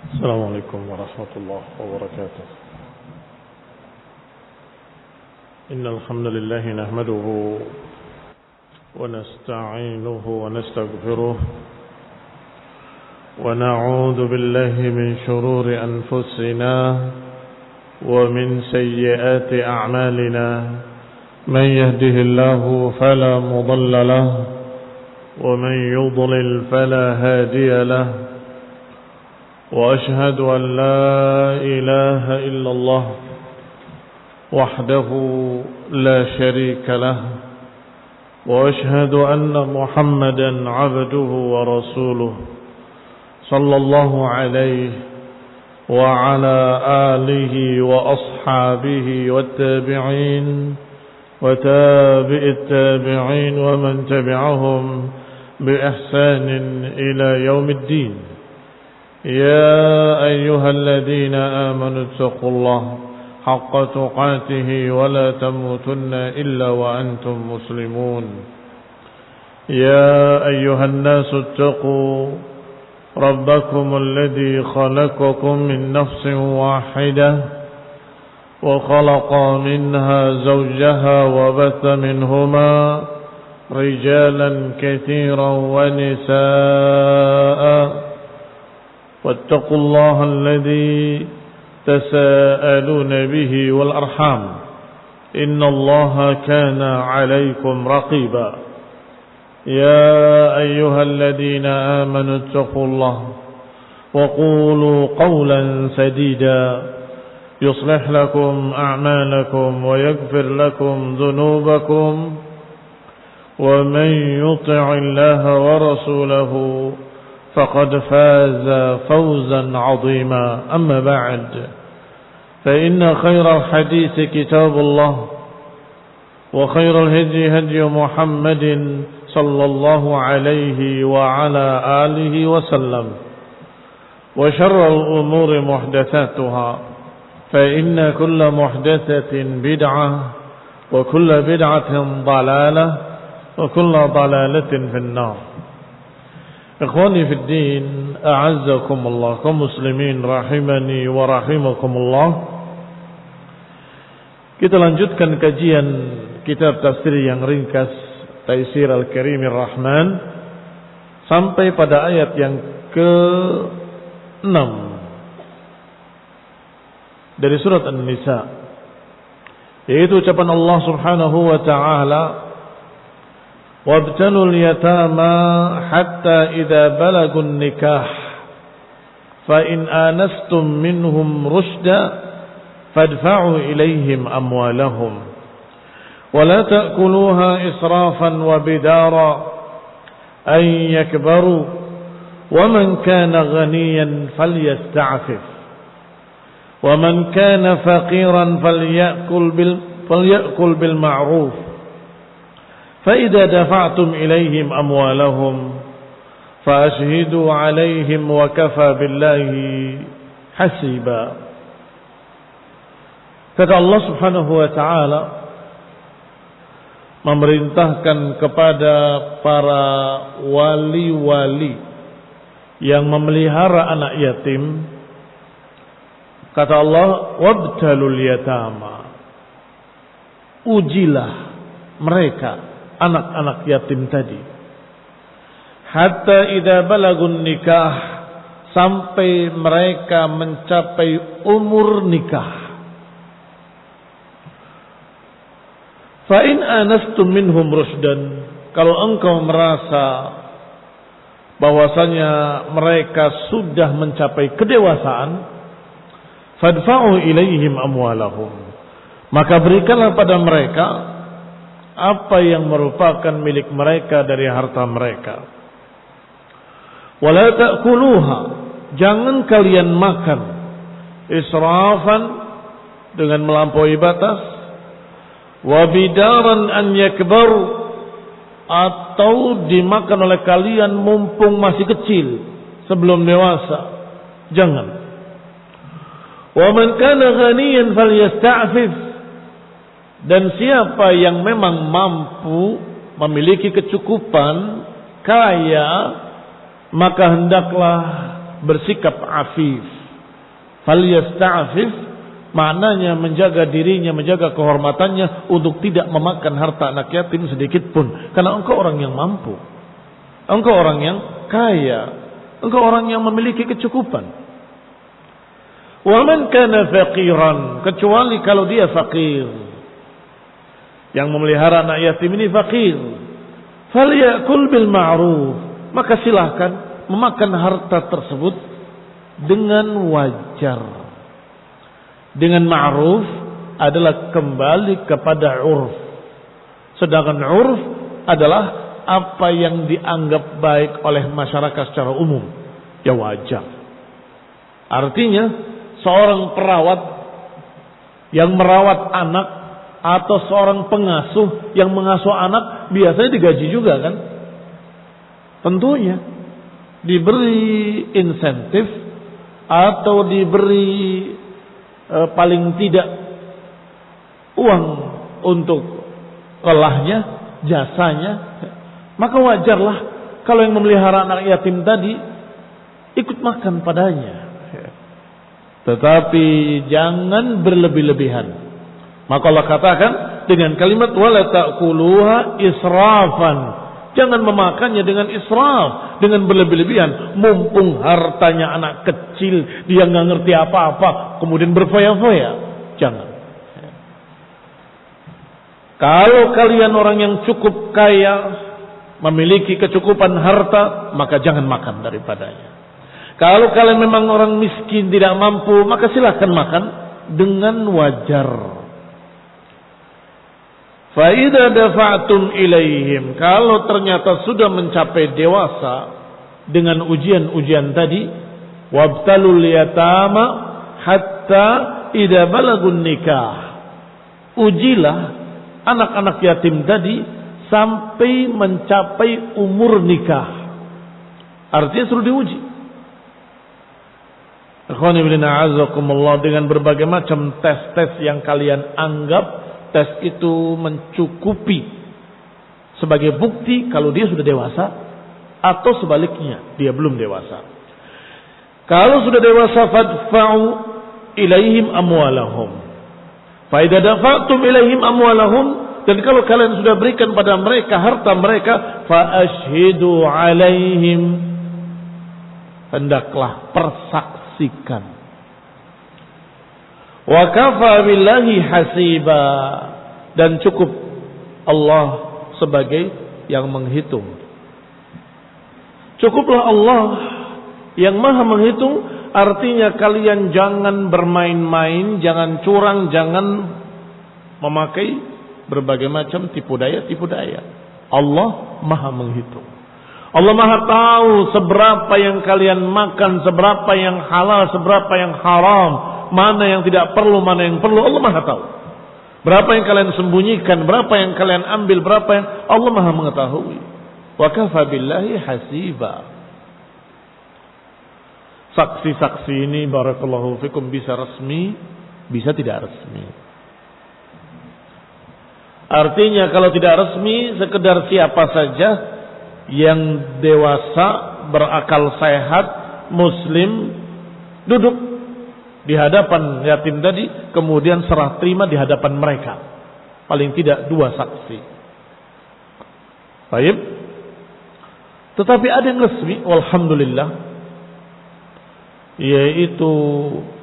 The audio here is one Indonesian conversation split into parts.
السلام عليكم ورحمة الله وبركاته. إن الحمد لله نحمده ونستعينه ونستغفره ونعوذ بالله من شرور أنفسنا ومن سيئات أعمالنا. من يهده الله فلا مضل له ومن يضلل فلا هادي له. وأشهد أن لا إله إلا الله وحده لا شريك له. وأشهد أن محمدا عبده ورسوله صلى الله عليه وعلى آله وأصحابه والتابعين وتابع التابعين ومن تبعهم بإحسان إلى يوم الدين. يا أيها الذين آمنوا اتقوا الله حق تقاته ولا تموتن إلا وأنتم مسلمون. يا أيها الناس اتقوا ربكم الذي خلقكم من نفس واحدة وخلق منها زوجها وبث منهما رجالا كثيرا ونساء. واتقوا الله الذي تساءلون به والأرحام إن الله كان عليكم رقيبا. يا أيها الذين آمنوا اتقوا الله وقولوا قولا سديدا يصلح لكم أعمالكم ويغفر لكم ذنوبكم. ومن يطع الله ورسوله فقد فاز فوزا عظيما. أما بعد فإن خير الحديث كتاب الله وخير الهدي هدي محمد صلى الله عليه وعلى آله وسلم. وشر الأمور محدثاتها فإن كل محدثة بدعة وكل بدعة ضلالة وكل ضلالة في النار. Ikhwani fi din, a'azzakumullah, kaum muslimin rahimani wa rahimakumullah. Kita lanjutkan kajian kitab tafsir yang ringkas Taisir Al-Karimir Rahman sampai pada ayat yang ke-6 dari surat An-Nisa, yaitu ucapan Allah Subhanahu wa ta'ala, وَابْتَلُوا الْيَتَامَى حَتَّى إِذَا بَلَغُوا النِّكَاحَ فَإِنْ آنَسْتُمْ مِنْهُمْ رُشْدًا فَادْفَعُوا إِلَيْهِمْ أَمْوَالَهُمْ وَلَا تَأْكُلُوهَا إِسْرَافًا وَبِدَارًا أَنْ يَكْبَرُوا وَمَنْ كَانَ غَنِيًّا فَلْيَسْتَعْفِفْ وَمَنْ كَانَ فَقِيرًا فَلْيَأْكُلْ بِالْمَعْرُوفِ فإذا دفعتم إليهم أموالهم فأشهدوا عليهم وكفى بالله حسيبا. Kata Allah Subhanahu wa ta'ala memerintahkan kepada para wali-wali yang memelihara anak yatim. Kata Allah, wabtalul yatama, ujilah mereka anak-anak yatim tadi, hatta idza balagun nikah, sampai mereka mencapai umur nikah. Fa in anastum minhum rusdan, kalau engkau merasa bahwasanya mereka sudah mencapai kedewasaan, fadfa'u ilaihim amwalahum, maka berikanlah pada mereka apa yang merupakan milik mereka dari harta mereka. Wala ta'kuluha, jangan kalian makan israfan, dengan melampaui batas, wa bidaran an yakbaru, atau dimakan oleh kalian mumpung masih kecil sebelum dewasa. Jangan. Wa man kana ghaniyan falyasta'fif, dan siapa yang memang mampu memiliki kecukupan, kaya, maka hendaklah bersikap afif. Falyasta'fif maknanya menjaga dirinya, menjaga kehormatannya untuk tidak memakan harta anak yatim sedikit pun. Karena engkau orang yang mampu, engkau orang yang kaya, engkau orang yang memiliki kecukupan. Wa man kana faqiran, kecuali kalau dia fakir, yang memelihara anak yatim ini fakir, falyakul bil ma'ruf, maka silahkan memakan harta tersebut dengan wajar. Dengan ma'ruf adalah kembali kepada urf. Sedangkan urf adalah apa yang dianggap baik oleh masyarakat secara umum. Ya wajar. Artinya seorang perawat yang merawat anak atau seorang pengasuh yang mengasuh anak biasanya digaji juga kan? Tentunya diberi insentif atau diberi paling tidak uang untuk kelahnya, jasanya, maka wajarlah kalau yang memelihara anak yatim tadi ikut makan padanya. Tetapi jangan berlebih-lebihan. Maka Allah katakan dengan kalimat wala ta'kuluha israfan. Jangan memakannya dengan israf, dengan berlebih-lebihan. Mumpung hartanya anak kecil, dia nggak ngerti apa-apa, kemudian berfoya-foya. Jangan. Kalau kalian orang yang cukup kaya, memiliki kecukupan harta, maka jangan makan daripadanya. Kalau kalian memang orang miskin, tidak mampu, maka silahkan makan dengan wajar. Fa'idha dafa'tum ilaihim, kalau ternyata sudah mencapai dewasa dengan ujian-ujian tadi, wabtalul yatama hatta idza balagun nikah. Ujilah anak-anak yatim tadi sampai mencapai umur nikah. Artinya suruh diuji. Ikhwani fillah a'azzakumullah, dengan berbagai macam tes-tes yang kalian anggap tes itu mencukupi sebagai bukti kalau dia sudah dewasa, atau sebaliknya dia belum dewasa. Kalau sudah dewasa, fadfa'u ilaihim amwalahum. Fa idza dafa'tum ilaihim amwalahum, dan kalau kalian sudah berikan pada mereka harta mereka, fa ashhidu alaihim, hendaklah persaksikan. Wa kafa billahi hasiba, dan cukup Allah sebagai yang menghitung. Cukuplah Allah yang maha menghitung. Artinya kalian jangan bermain-main, jangan curang, jangan memakai berbagai macam tipu daya. Allah maha menghitung. Allah maha tahu seberapa yang kalian makan, seberapa yang halal, seberapa yang haram, mana yang tidak perlu, mana yang perlu. Allah maha tahu. Berapa yang kalian sembunyikan, berapa yang kalian ambil, berapa yang Allah maha mengetahui. Wa kafa billahi hasiba. Saksi-saksi ini barakallahu fikum bisa resmi, bisa tidak resmi. Artinya kalau tidak resmi, sekedar siapa saja yang dewasa, berakal sehat, muslim, duduk di hadapan yatim tadi, kemudian serah terima di hadapan mereka. Paling tidak 2 saksi. Baik. Tetapi ada yang resmi, walhamdulillah, yaitu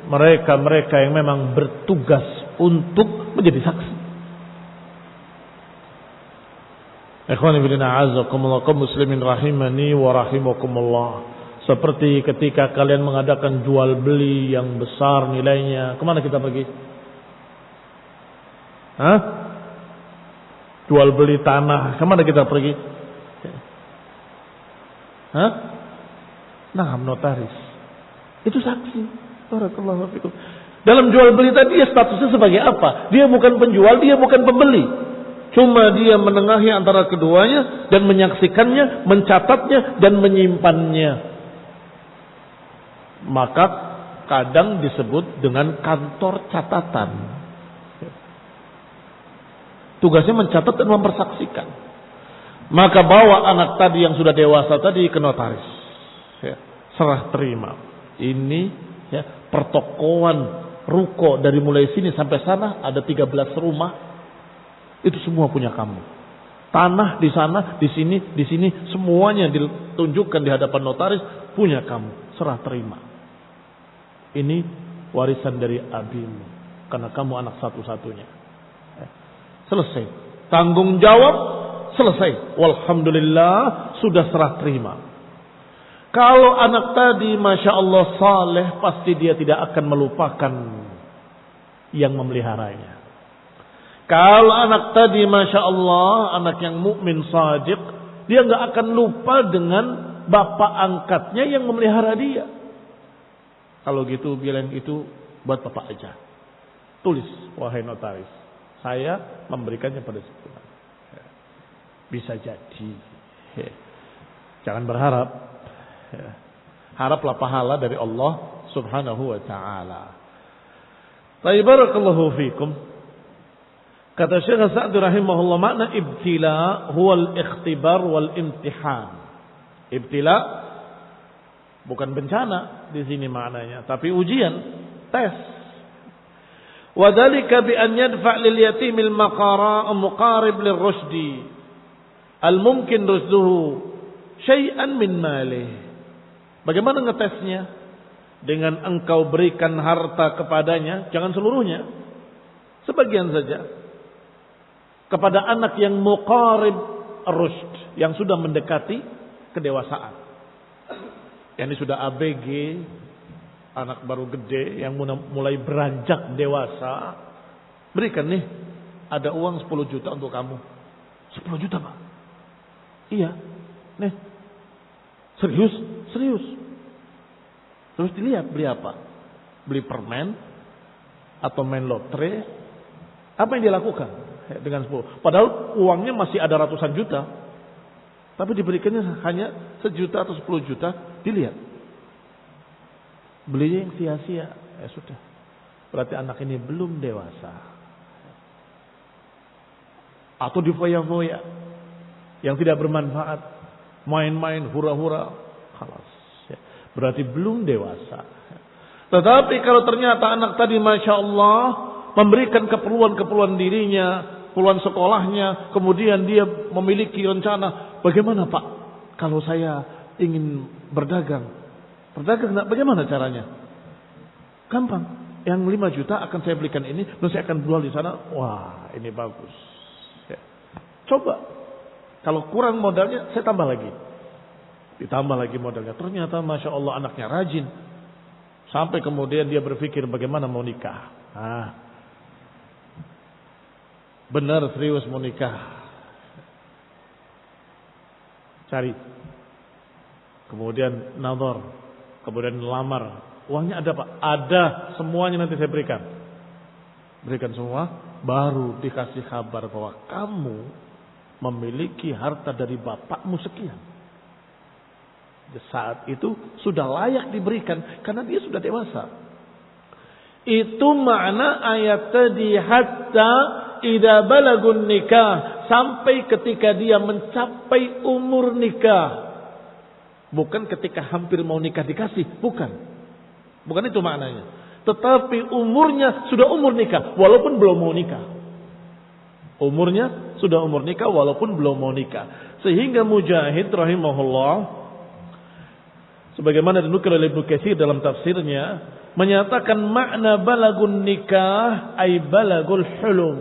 mereka-mereka yang memang bertugas untuk menjadi saksi. Ikhwani fillah a'azzakumullah, kaum muslimin rahimani wa rahimakumullah. Seperti ketika kalian mengadakan jual beli yang besar nilainya, kemana kita pergi? Hah? Jual beli tanah, kemana kita pergi? Hah? Nah, notaris. Itu saksi. Barakallahu fikum. Dalam jual beli tadi dia statusnya sebagai apa? Dia bukan penjual, dia bukan pembeli. Cuma dia menengahi antara keduanya dan menyaksikannya, mencatatnya dan menyimpannya. Maka kadang disebut dengan kantor catatan. Tugasnya mencatat dan mempersaksikan. Maka bawa anak tadi yang sudah dewasa tadi ke notaris. Serah terima. Ini ya, pertokoan, ruko dari mulai sini sampai sana ada 13 rumah. Itu semua punya kamu. Tanah di sana, di sini semuanya ditunjukkan di hadapan notaris punya kamu. Serah terima. Ini warisan dari abimu karena kamu anak satu-satunya. Selesai. Tanggung jawab selesai. Walhamdulillah sudah serah terima. Kalau anak tadi Masya Allah saleh, pasti dia tidak akan melupakan yang memeliharanya. Kalau anak tadi Masya Allah, anak yang mukmin sadiq, dia nggak akan lupa dengan bapak angkatnya yang memelihara dia. Kalau gitu bilang itu buat bapak aja. Tulis, wahai notaris, saya memberikannya pada si fulan. Bisa jadi. Jangan berharap. Haraplah pahala dari Allah Subhanahu wa taala. Barakallahu fikum. Kata Syekh Sa'di rahimahullah, makna ibtila huwa al-ikhtibar wal imtihan. Ibtila bukan bencana di sini maknanya, tapi ujian, tes. Wa dzalika bi an yadfa' lil yatim al maqara muqarib lir rushdi al mumkin rusduhu syai'an min malih. Bagaimana ngetesnya? Dengan engkau berikan harta kepadanya, jangan seluruhnya, sebagian saja. Kepada anak yang muqarib ar-rushd, yang sudah mendekati kedewasaan. Yang sudah ABG, anak baru gede, yang mulai beranjak dewasa. Berikan nih, ada uang 10 juta untuk kamu. 10 juta Pak? Iya. Nih. Serius? Serius. Terus dilihat beli apa? Beli permen? Atau main lotre? Apa yang dia lakukan dengan 10? Padahal uangnya masih ada ratusan juta. Tapi diberikannya hanya 1 juta atau 10 juta. Dilihat. Belinya yang sia-sia. Ya sudah. Berarti anak ini belum dewasa. Atau difoya-foya. Yang tidak bermanfaat. Main-main, hura-hura. Khalas. Ya. Berarti belum dewasa. Tetapi kalau ternyata anak tadi Masya Allah memberikan keperluan-keperluan dirinya, keperluan sekolahnya, kemudian dia memiliki rencana, bagaimana Pak kalau saya ingin berdagang? Berdagang enggak? Bagaimana caranya? Gampang. Yang 5 juta akan saya belikan ini, lalu saya akan jual di sana. Wah, ini bagus. Ya. Coba. Kalau kurang modalnya, saya tambah lagi. Ditambah lagi modalnya. Ternyata Masya Allah anaknya rajin. Sampai kemudian dia berpikir bagaimana mau nikah. Benar serius mau nikah. Cari. Kemudian nazar. Kemudian lamar. Uangnya ada Pak? Ada. Semuanya nanti saya berikan. Berikan semua. Baru dikasih kabar bahwa kamu memiliki harta dari bapakmu sekian. Saat itu sudah layak diberikan. Karena dia sudah dewasa. Itu makna ayat tadi. Hatta idza balagun nikah, sampai ketika dia mencapai umur nikah. Bukan ketika hampir mau nikah dikasih, bukan itu maknanya. Tetapi umurnya sudah umur nikah walaupun belum mau nikah. Umurnya sudah umur nikah walaupun belum mau nikah. Sehingga Mujahid rahimahullah, sebagaimana dinukil oleh Ibnu Katsir dalam tafsirnya, menyatakan makna balagun nikah ay balagul hulum.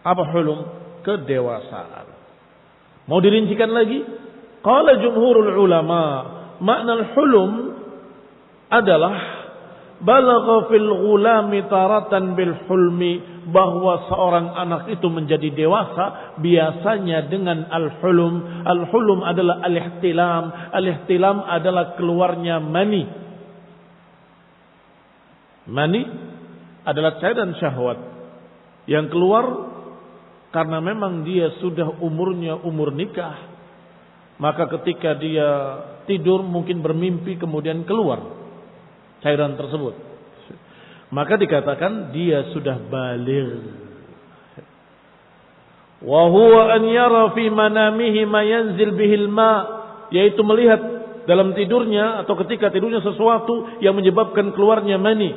Apa hulum? Kedewasaan. Mau dirincikan lagi? Qala jumhurul ulama, makna hulum adalah balagha fil ghulami taratan bil hulmi, bahwa seorang anak itu menjadi dewasa biasanya dengan al-hulum. Al-hulum adalah al-ihtilam. Al-ihtilam adalah keluarnya mani. Mani adalah cairan syahwat yang keluar karena memang dia sudah umurnya umur nikah. Maka ketika dia tidur mungkin bermimpi kemudian keluar cairan tersebut. Maka dikatakan dia sudah baligh. Wa huwa an yara fi manamihi ma yanzil bihil ma, yaitu melihat dalam tidurnya atau ketika tidurnya sesuatu yang menyebabkan keluarnya mani.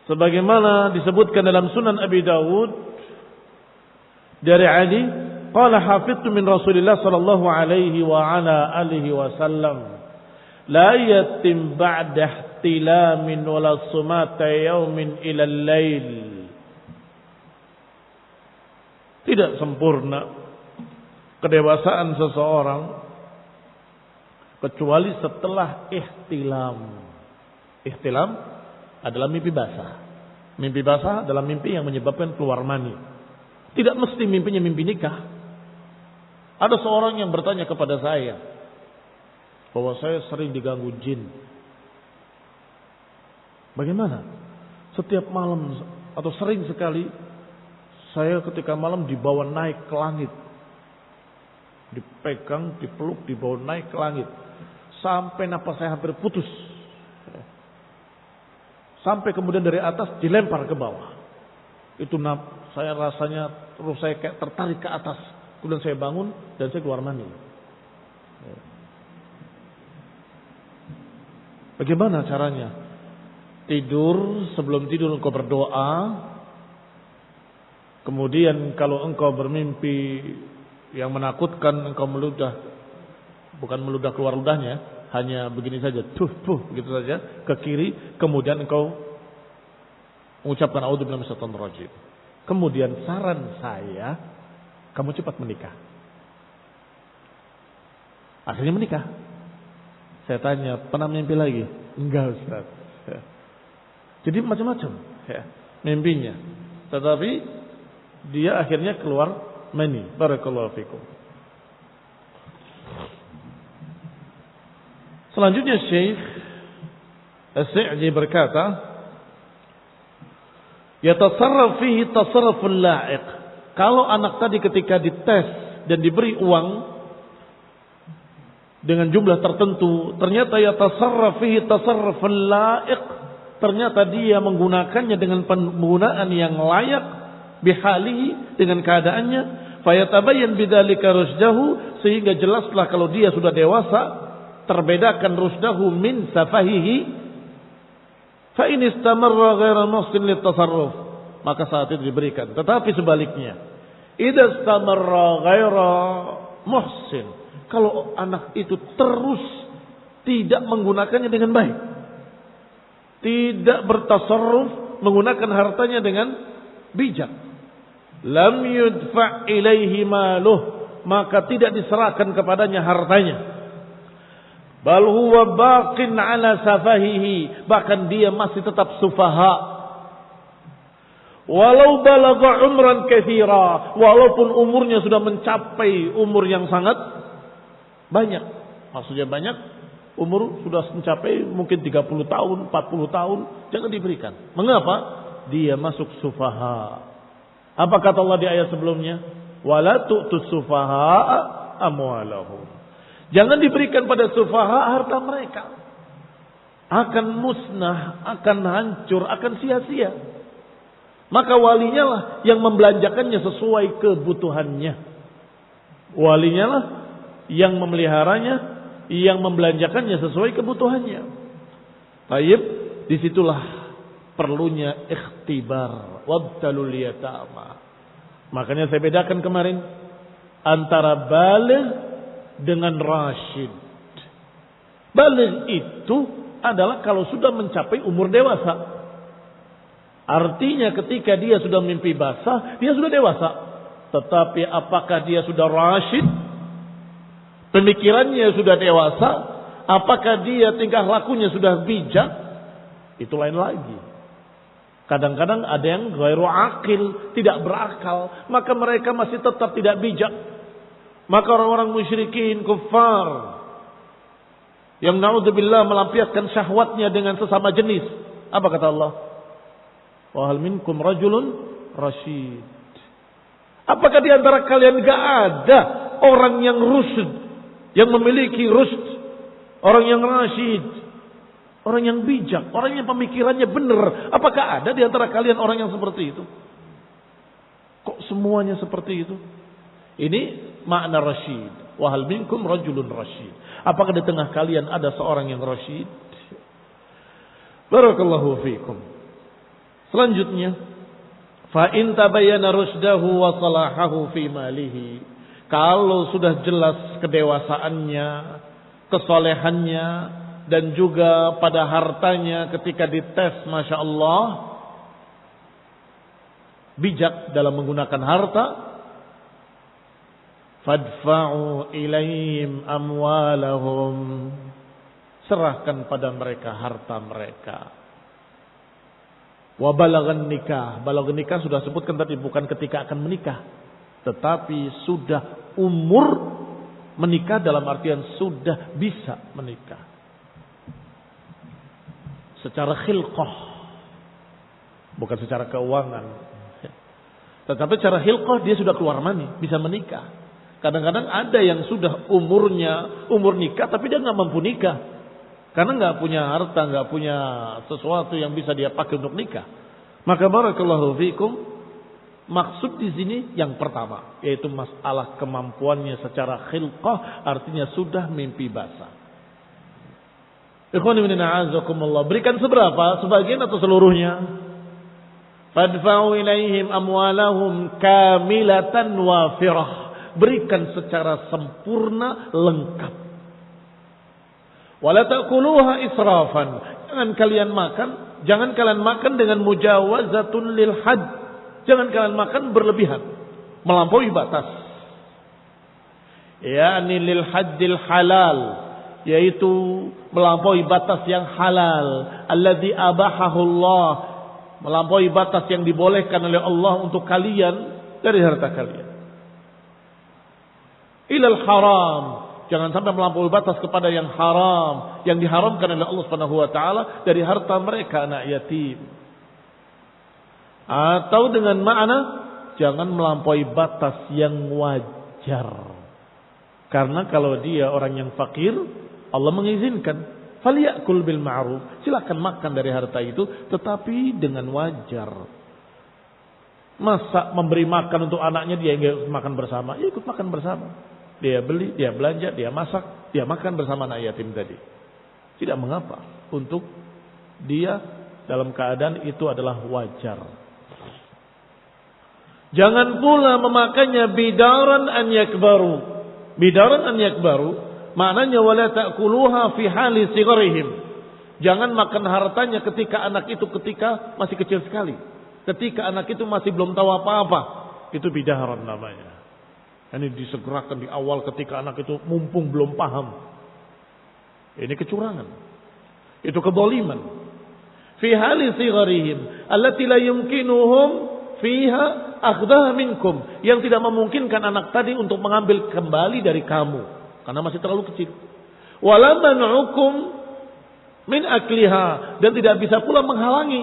Sebagaimana disebutkan dalam Sunan Abi Dawud dari Ali, qala hafidtu min Rasulillah sallallahu alaihi wa ala alihi wasallam, la yatim ba'da ihtilamin wala sumata yaumin ila al-lail. Tidak sempurna kedewasaan seseorang kecuali setelah ihtilam. Ihtilam adalah mimpi basah. Mimpi basah adalah mimpi yang menyebabkan keluar mani. Tidak mesti mimpinya mimpi nikah. Ada seorang yang bertanya kepada saya bahwa saya sering diganggu jin. Bagaimana? Setiap malam atau sering sekali saya ketika malam dibawa naik ke langit. Dipegang, dipeluk, dibawa naik ke langit. Sampai napas saya hampir putus. Sampai kemudian dari atas dilempar ke bawah. Itu saya rasanya terus saya kayak tertarik ke atas. Kemudian saya bangun dan saya keluar mani. Bagaimana caranya? Tidur, sebelum tidur engkau berdoa. Kemudian kalau engkau bermimpi yang menakutkan, engkau meludah. Bukan meludah keluar ludahnya. Hanya begini saja, begitu saja ke kiri, kemudian engkau mengucapkan a'udzubillahi minasyaitonir rajim. Kemudian saran saya, kamu cepat menikah. Akhirnya menikah. Saya tanya, pernah mimpi lagi? Enggak, Ustaz. Jadi macam-macam mimpinya. Tetapi dia akhirnya keluar mani. Barakallahu fikum. Selanjutnya Syekh As-Sa'di berkata, yatasarraf fihi tasarruful la'iq. Kalau anak tadi ketika dites dan diberi uang dengan jumlah tertentu, ternyata yatasarraf fihi tasarruful la'iq, ternyata dia menggunakannya dengan penggunaan yang layak bihalihi, dengan keadaannya, fayatabayyan bidzalika rusdahu, sehingga jelaslah kalau dia sudah dewasa, terbedakan rusdahu min safahihi, fa in istamarra ghaira muhsin litasarruf, maka saat itu diberikan. Tetapi sebaliknya, idza istamarra ghaira muhsin, kalau anak itu terus tidak menggunakannya dengan baik, tidak bertasarruf, menggunakan hartanya dengan bijak, lam yudfa ilaihi maluh, maka tidak diserahkan kepadanya hartanya. Bal huwa baqin ala safahihi, bahkan dia masih tetap sufaha. Walau balagha umran katsira, walaupun umurnya sudah mencapai umur yang sangat banyak. Maksudnya banyak, umur sudah mencapai mungkin 30 tahun, 40 tahun, jangan diberikan. Mengapa? Dia masuk sufaha. Apa kata Allah di ayat sebelumnya? Wala tu'tus sufaha amwalahum. Jangan diberikan pada sufaha harta mereka. Akan musnah, akan hancur, akan sia-sia. Maka walinya lah yang membelanjakannya sesuai kebutuhannya. Walinya lah yang memeliharanya, yang membelanjakannya sesuai kebutuhannya. Taib, disitulah perlunya ikhtibar. Wabtalul yatama. Makanya saya bedakan kemarin antara baligh dengan rasyid. Baligh itu adalah kalau sudah mencapai umur dewasa. Artinya ketika dia sudah mimpi basah, dia sudah dewasa. Tetapi apakah dia sudah rasyid? Pemikirannya sudah dewasa? Apakah dia tingkah lakunya sudah bijak? Itu lain lagi. Kadang-kadang ada yang ghairu aqil, tidak berakal, maka mereka masih tetap tidak bijak. Maka orang-orang musyrikin, kuffar, yang na'udzubillah melampiaskan syahwatnya dengan sesama jenis, apa kata Allah? Wa hal minkum rajulun rasyid. Apakah di antara kalian gak ada orang yang rusyd, yang memiliki rusyd, orang yang rasyid, orang yang bijak, orang yang pemikirannya benar? Apakah ada di antara kalian orang yang seperti itu? Kok semuanya seperti itu? Ini makna rasyid. Wa hal minkum rajulun rasyid. Apakah di tengah kalian ada seorang yang rasyid? Barakallahu fiikum. Selanjutnya, fa in tabayyana rusydahu wa salahahu fi malihi. Kalau sudah jelas kedewasaannya, kesolehannya, dan juga pada hartanya ketika dites, Masya Allah, bijak dalam menggunakan harta, fadfa'u ilaihim amwalahum, serahkan pada mereka harta mereka. Wa balaghan nikah. Balaghan nikah sudah sebutkan tadi, bukan ketika akan menikah, tetapi sudah umur menikah dalam artian sudah bisa menikah. Secara khilqah, bukan secara keuangan. Tetapi secara khilqah dia sudah keluar mani, bisa menikah. Kadang-kadang ada yang sudah umur nikah tapi dia nggak mampu nikah. Karena nggak punya harta, nggak punya sesuatu yang bisa dia pakai untuk nikah. Maka barakallahu fiikum, maksud di sini yang pertama, yaitu masalah kemampuannya secara khilqah, artinya sudah mimpi basah. Ikhwan fillah a'azakumullah, berikan seberapa? Sebagian atau seluruhnya? Fadfa'u ilaihim amwalahum kamilatan wafirah. Berikan secara sempurna, lengkap. Wala ta'kuluha israfan. Jangan kalian makan dengan mujawazatun lil had. Jangan kalian makan berlebihan, melampaui batas. Yani lil haddil halal, yaitu melampaui batas yang halal. Alladzi abahahu Allah, melampaui batas yang dibolehkan oleh Allah untuk kalian dari harta kalian. Ilal haram, jangan sampai melampaui batas kepada yang haram, yang diharamkan oleh Allah Subhanahu wa taala dari harta mereka anak yatim. Atau dengan makna jangan melampaui batas yang wajar. Karena kalau dia orang yang fakir, Allah mengizinkan, falyakul bil ma'ruf, silakan makan dari harta itu, tetapi dengan wajar. Masa memberi makan untuk anaknya dia enggak makan bersama? Ya ikut makan bersama. Dia beli, dia belanja, dia masak, dia makan bersama anak yatim tadi. Tidak mengapa untuk dia dalam keadaan itu adalah wajar. Jangan pula memakainya bidaran an yakbaru. Bidaran an yakbaru maknanya wala ta'kuluha fi hali sigharihim. Jangan makan hartanya ketika anak itu masih kecil sekali. Ketika anak itu masih belum tahu apa-apa. Itu bidaran namanya. Ini disegerakan di awal ketika anak itu mumpung belum paham. Ini kecurangan. Itu kezaliman. Fi hali sigharihim allati la yumkinuhum fiha akhdaha minkum, yang tidak memungkinkan anak tadi untuk mengambil kembali dari kamu karena masih terlalu kecil. Wala man'ukum min akliha, dan tidak bisa pula menghalangi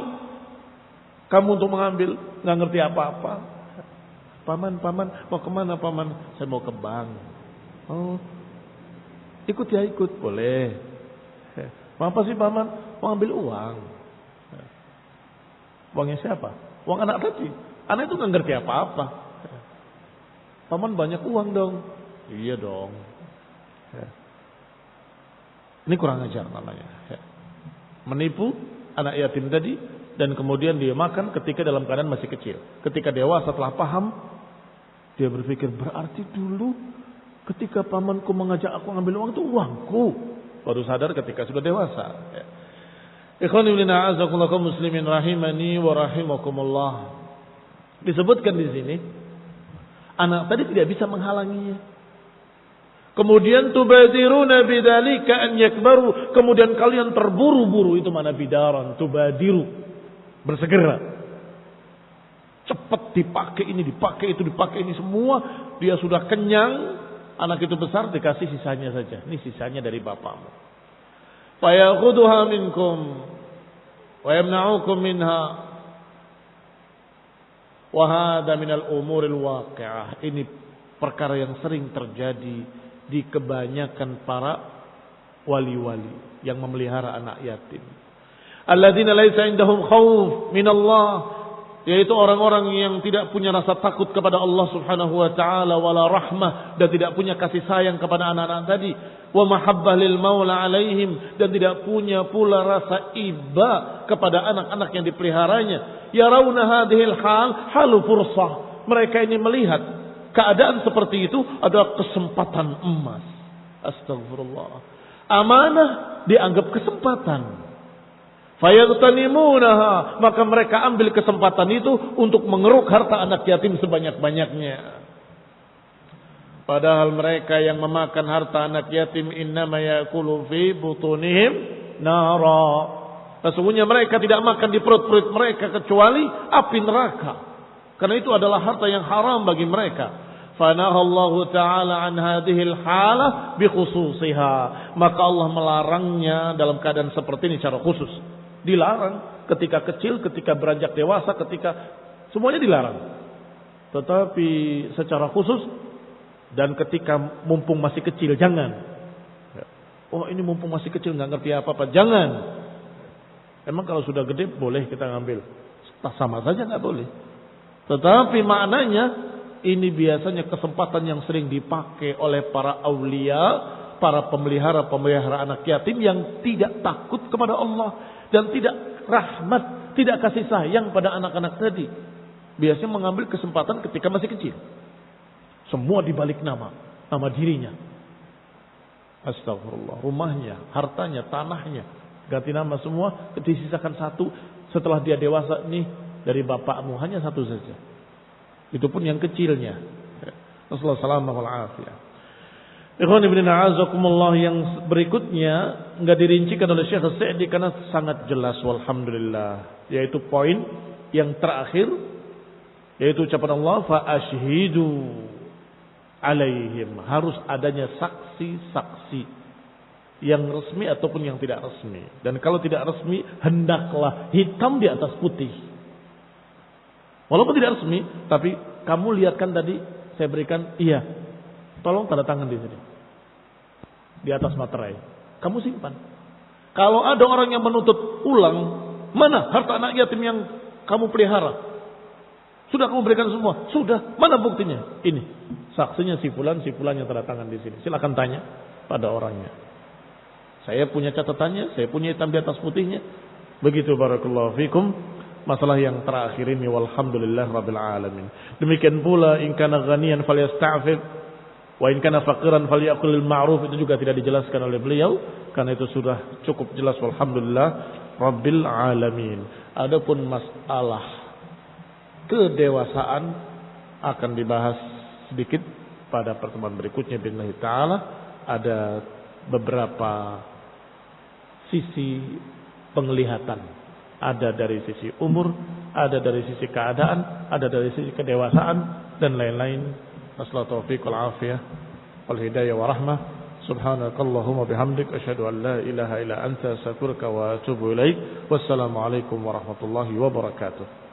kamu untuk mengambil, nggak ngerti apa-apa. Paman, mau kemana paman? Saya mau ke bank. Oh, ikut ya, ikut, boleh. Mau apa sih paman? Mau ambil uang. Uangnya siapa? Uang anak tadi. Anak itu nggak ngerti apa-apa. Paman banyak uang dong. Iya dong. Ini kurang ajar namanya. Menipu anak yatim tadi, dan kemudian dia makan ketika dalam keadaan masih kecil. Ketika dewasa setelah paham, dia berpikir berarti dulu ketika pamanku mengajak aku ngambil uang itu uangku. Baru sadar ketika sudah dewasa. Ikhwani fillah a'azakumullah kaum muslimin rahimani wa rahimakumullah. Disebutkan di sini anak tadi tidak bisa menghalanginya. Kemudian tubadiruna bidzalika an yakbaru, kemudian kalian terburu-buru, itu mana bidaran, tubadiru, bersegera. Cepat dipakai ini, dipakai itu, dipakai ini semua, dia sudah kenyang, anak itu besar dikasih sisanya saja. Ini sisanya dari bapakmu. Fa yakhudhuha minkum wa yamna'ukum minha. Wa hadha minal umuril waqi'ah. Ini perkara yang sering terjadi di kebanyakan para wali-wali yang memelihara anak yatim. Alladzina laisa indahum khauf minallah, yaitu orang-orang yang tidak punya rasa takut kepada Allah Subhanahu wa taala wala rahmah, dan tidak punya kasih sayang kepada anak-anak tadi, wa mahabbah lil maula alaihim, dan tidak punya pula rasa iba kepada anak-anak yang dipeliharanya. Yarawna hadhil halu fursah, mereka ini melihat keadaan seperti itu adalah kesempatan emas. Astagfirullah. Amanah dianggap kesempatan. Fayaghtanimunaha, maka mereka ambil kesempatan itu untuk mengeruk harta anak yatim sebanyak-banyaknya. Padahal mereka yang memakan harta anak yatim innama ya'kulu fi butunihim nara. Sesungguhnya mereka tidak makan di perut-perut mereka kecuali api neraka. Karena itu adalah harta yang haram bagi mereka. Fanahallahu ta'ala an hadhil halah bi khususiha. Maka Allah melarangnya dalam keadaan seperti ini secara khusus. Dilarang ketika kecil, ketika beranjak dewasa, ketika semuanya dilarang. Tetapi secara khusus dan ketika mumpung masih kecil jangan. Oh ini mumpung masih kecil nggak ngerti apa-apa, jangan. Emang kalau sudah gede boleh kita ngambil? Sama saja nggak boleh. Tetapi maknanya ini biasanya kesempatan yang sering dipakai oleh para aulia, para pemelihara anak yatim yang tidak takut kepada Allah dan tidak rahmat, tidak kasih sayang pada anak-anak tadi. Biasanya mengambil kesempatan ketika masih kecil. Semua dibalik nama dirinya. Astagfirullah. Rumahnya, hartanya, tanahnya, ganti nama semua, disisakan satu. Setelah dia dewasa, nih dari bapakmu hanya satu saja. Itu pun yang kecilnya. Rasulullah sallallahu alaihi wasallam. Ikhwan ibn a'azakumullah, yang berikutnya enggak dirincikan oleh Syekh As-Sa'di karena sangat jelas walhamdulillah, yaitu poin yang terakhir, yaitu ucapan Allah fa ashhidu alaihim, harus adanya saksi-saksi yang resmi ataupun yang tidak resmi. Dan kalau tidak resmi hendaklah hitam di atas putih. Walaupun tidak resmi, tapi kamu lihat kan tadi saya berikan, iya. Tolong tanda tangan di sini. Di atas materai. Kamu simpan. Kalau ada orang yang menuntut ulang, mana harta anak yatim yang kamu pelihara? Sudah kamu berikan semua? Sudah. Mana buktinya? Ini. Saksinya si fulan yang tanda tangan di sini. Silakan tanya pada orangnya. Saya punya catatannya, saya punya hitam di atas putihnya. Begitu barakallahu fikum. Masalah yang terakhir ini walhamdulillah rabbil alamin. Demikian pula in kana ghaniyan falyasta'fif wa in kana faqiran falyakul ma'ruf, itu juga tidak dijelaskan oleh beliau karena itu sudah cukup jelas walhamdulillah rabbil alamin. Adapun masalah kedewasaan akan dibahas sedikit pada pertemuan berikutnya billahi taala. Ada beberapa sisi penglihatan. Ada dari sisi umur, ada dari sisi keadaan, ada dari sisi kedewasaan dan lain-lain. Assalamualaikum taufiq wal afiyah wal hidayah wa rahmah. Subhanakallahumma bihamdik asyhadu an la ilaha illa anta astaghfiruka wa atubu ilaik. Wassalamu alaikum warahmatullahi wabarakatuh.